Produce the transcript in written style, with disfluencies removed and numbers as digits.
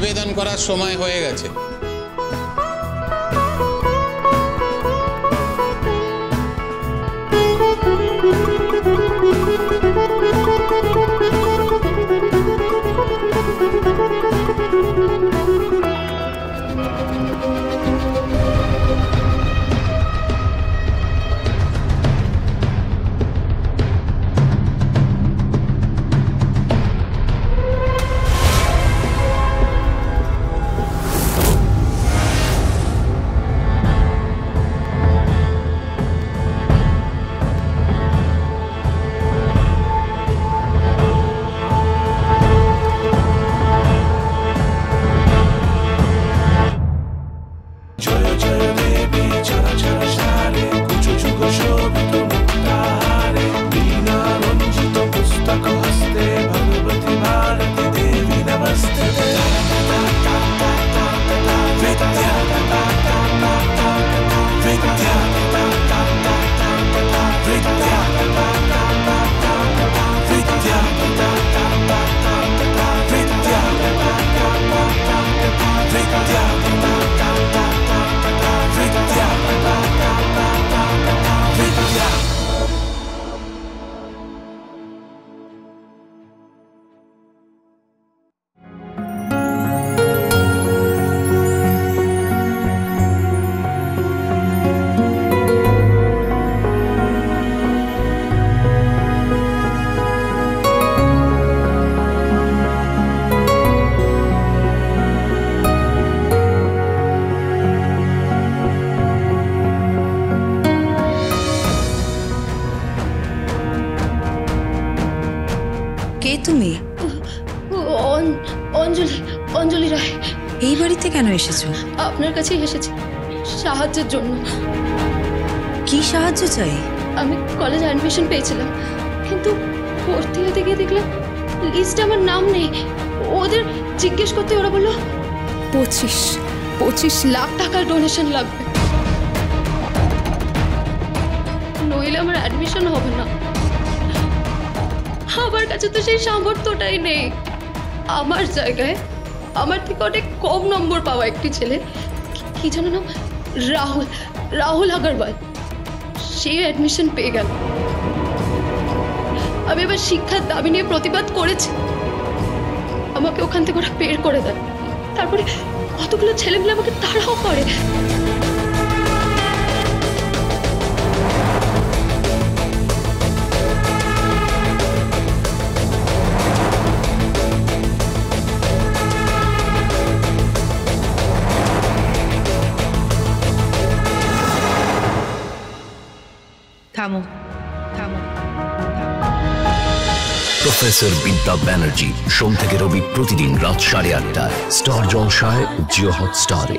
নিবেদন করার সময় হয়ে গেছে। তুমি? অঞ্জলি, অঞ্জলি রায়। এই বাড়িতে কেন এসেছো? আপনার কাছেই এসেছি সাহায্যের জন্য। কি সাহায্য চাই? আমি কলেজে অ্যাডমিশন পেয়েছিলাম, কিন্তু ভর্তি হতে গিয়ে দেখলাম লিস্টে আমার নাম নেই। ওদের জিজ্ঞেস করতে ওরা বললো 25 লাখ টাকার ডোনেশন লাগবে, নইলে আমার অ্যাডমিশন হবে না। আমার কাছে তো সেই সামর্থ্যটাই নেই। আমার জায়গায় আমার থেকে অনেক কম নম্বর পাওয়া একটি ছেলে, কি জানো না, রাহুল আগরওয়াল, সে অ্যাডমিশন পেয়ে গেল। আমি এবার শিক্ষার দাবি নিয়ে প্রতিবাদ করেছি, আমাকে ওখান থেকে ওরা বের করে দেয়। তারপরে কতগুলো ছেলেগুলো আমাকে তাড়াও করে। থামো থামো। প্রফেসর বিদ্যা ব্যানার্জি, সোম থেকে রবি প্রতিদিন রাত 8:30টায় স্টার জলসায়, জিও হটস্টারে।